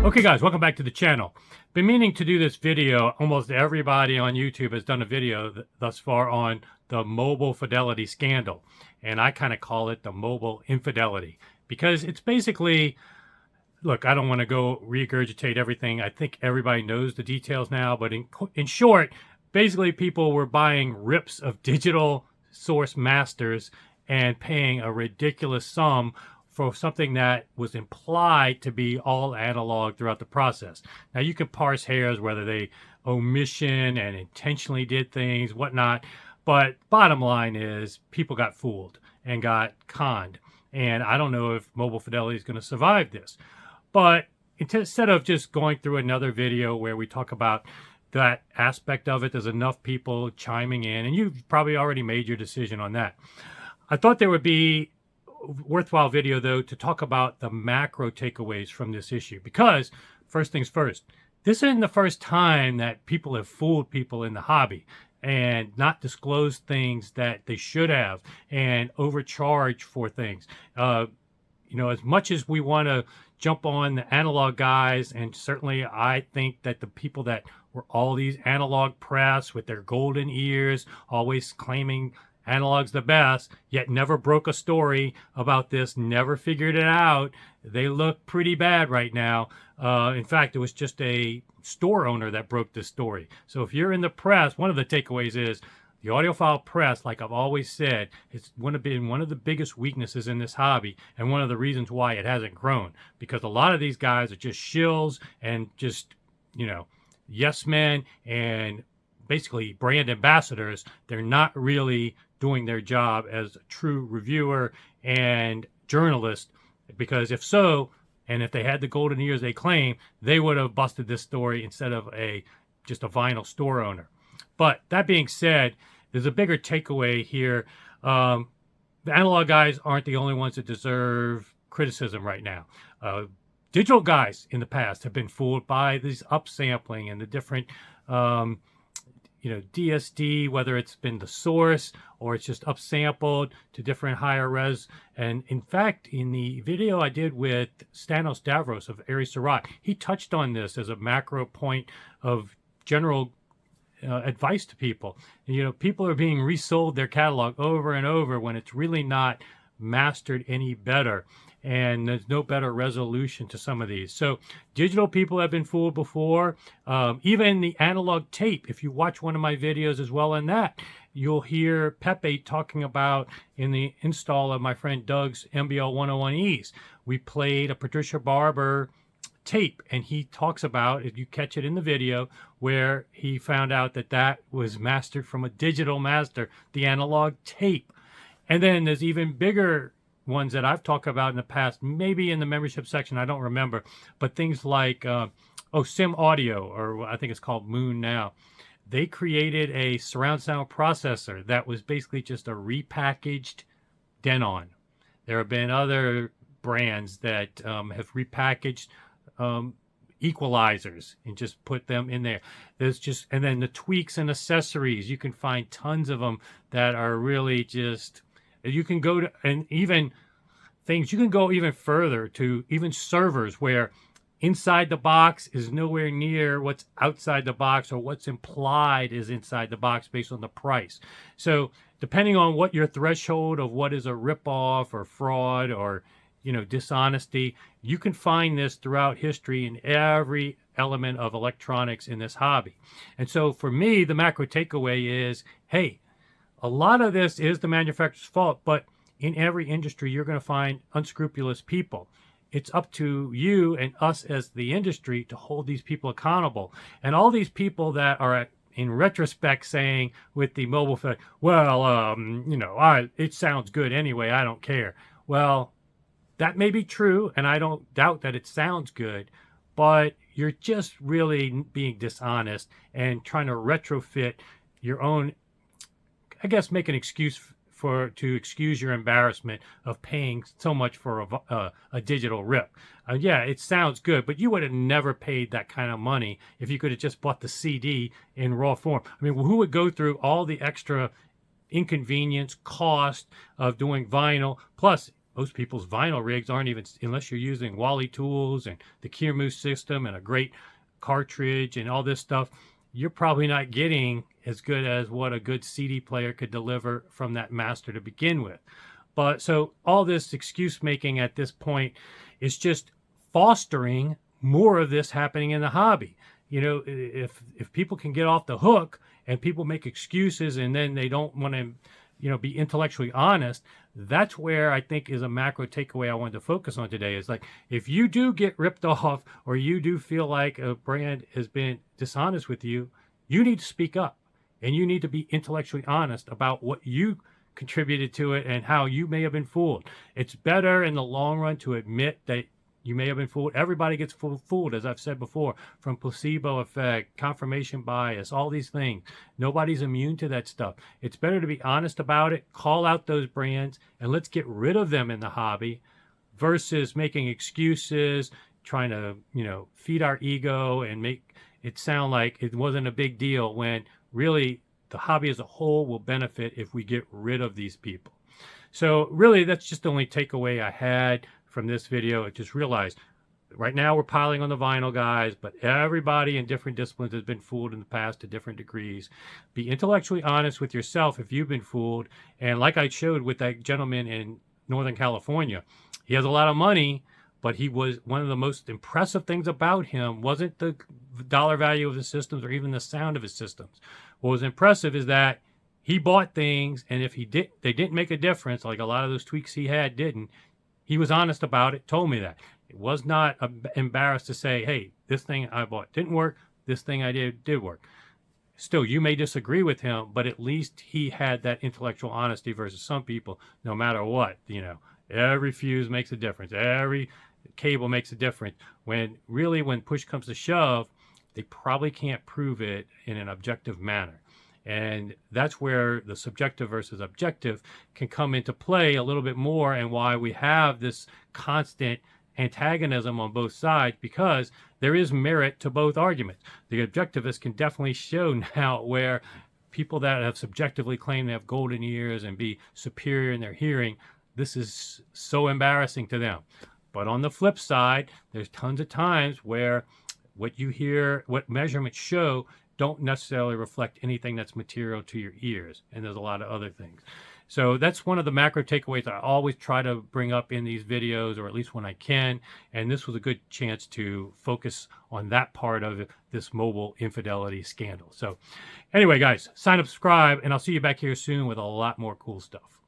Okay guys, welcome back to the channel. Been meaning to do this video. Almost everybody on YouTube has done a video thus far on the Mobile Fidelity scandal. And I kind of call it the mobile infidelity. Because it's basically, look, I don't want to go regurgitate everything. I think everybody knows the details now. But in short, basically people were buying rips of digital source masters and paying a ridiculous sum for something that was implied to be all analog throughout the process. Now you can parse hairs whether they omission and intentionally did things, whatnot, but bottom line is people got fooled and got conned. And I don't know if Mobile Fidelity is going to survive this. But instead of just going through another video where we talk about that aspect of it, there's enough people chiming in, and you've probably already made your decision on that. I thought there would be worthwhile video though to talk about the macro takeaways from this issue, because first things first, this isn't the first time that people have fooled people in the hobby and not disclosed things that they should have and overcharged for things. You know, as much as we want to jump on the analog guys, and certainly I think that the people that were all these analog press with their golden ears always claiming analog's the best, yet never broke a story about this, never figured it out, they look pretty bad right now. In fact, it was just a store owner that broke this story. So if you're in the press, one of the takeaways is the audiophile press, like I've always said, it's been one of the biggest weaknesses in this hobby and one of the reasons why it hasn't grown, because a lot of these guys are just shills and just, you know, yes men and basically brand ambassadors. They're not really doing their job as a true reviewer and journalist, because if so, and if they had the golden ears they claim, they would have busted this story instead of just a vinyl store owner. But that being said, there's a bigger takeaway here. The analog guys aren't the only ones that deserve criticism right now. Digital guys in the past have been fooled by these upsampling and the different you know, DSD, whether it's been the source or it's just upsampled to different higher res. And in fact, in the video I did with Stanos Davros of Ari Sarat, he touched on this as a macro point of general advice to people. You know, people are being resold their catalog over and over when it's really not mastered any better. And there's no better resolution to some of these. So digital people have been fooled before. Even the analog tape, if you watch one of my videos as well on that, you'll hear Pepe talking about in the install of my friend Doug's MBL 101Es. We played a Patricia Barber tape, and he talks about, if you catch it in the video, where he found out that that was mastered from a digital master, the analog tape. And then there's even bigger ones that I've talked about in the past, maybe in the membership section, I don't remember, but things like Sim Audio, or I think it's called Moon now. They created a surround sound processor that was basically just a repackaged Denon. There have been other brands that have repackaged equalizers and just put them in there. There's just, and then the tweaks and accessories, you can find tons of them that are really just, you can go to, and even things, you can go even further to even servers where inside the box is nowhere near what's outside the box, or what's implied is inside the box based on the price. So depending on what your threshold of what is a ripoff or fraud or, you know, dishonesty, you can find this throughout history in every element of electronics in this hobby. And so for me, the macro takeaway is, hey, a lot of this is the manufacturer's fault, but in every industry, you're going to find unscrupulous people. It's up to you and us as the industry to hold these people accountable. And all these people that are, in retrospect, saying with the mobile phone, well, you know, it sounds good anyway, I don't care. Well, that may be true, and I don't doubt that it sounds good, but you're just really being dishonest and trying to retrofit your own, I guess, make an excuse to excuse your embarrassment of paying so much for a digital rip. Yeah, it sounds good, but you would have never paid that kind of money if you could have just bought the CD in raw form. I mean, who would go through all the extra inconvenience, cost of doing vinyl? Plus, most people's vinyl rigs aren't even, unless you're using Wally tools and the Kirmu system and a great cartridge and all this stuff, you're probably not getting as good as what a good CD player could deliver from that master to begin with. But so all this excuse making at this point is just fostering more of this happening in the hobby. You know, if people can get off the hook and people make excuses and then they don't want to, you know, be intellectually honest, that's where I think is a macro takeaway I wanted to focus on today. Is like, if you do get ripped off or you do feel like a brand has been dishonest with you, you need to speak up and you need to be intellectually honest about what you contributed to it and how you may have been fooled. It's better in the long run to admit that you may have been fooled. Everybody gets fooled, as I've said before, from placebo effect, confirmation bias, all these things. Nobody's immune to that stuff. It's better to be honest about it, call out those brands, and let's get rid of them in the hobby versus making excuses, trying to, you know, feed our ego and make it sound like it wasn't a big deal when really the hobby as a whole will benefit if we get rid of these people. So really, that's just the only takeaway I had from this video. I just realized right now we're piling on the vinyl guys, but everybody in different disciplines has been fooled in the past to different degrees. Be intellectually honest with yourself if you've been fooled. And like I showed with that gentleman in Northern California, he has a lot of money, but he was, one of the most impressive things about him wasn't the dollar value of the systems or even the sound of his systems. What was impressive is that he bought things, and if they didn't make a difference, like a lot of those tweaks he had didn't, he was honest about it, told me that. It was not embarrassed to say, hey, this thing I bought didn't work, this thing I did work. Still, you may disagree with him, but at least he had that intellectual honesty versus some people, no matter what, you know, every fuse makes a difference. Every cable makes a difference. When push comes to shove, they probably can't prove it in an objective manner. And that's where the subjective versus objective can come into play a little bit more, and why we have this constant antagonism on both sides, because there is merit to both arguments. The objectivists can definitely show now where people that have subjectively claimed they have golden ears and be superior in their hearing, this is so embarrassing to them. But on the flip side, there's tons of times where what you hear, what measurements show, don't necessarily reflect anything that's material to your ears. And there's a lot of other things. So that's one of the macro takeaways I always try to bring up in these videos, or at least when I can. And this was a good chance to focus on that part of this mobile infidelity scandal. So anyway, guys, sign up, subscribe, and I'll see you back here soon with a lot more cool stuff.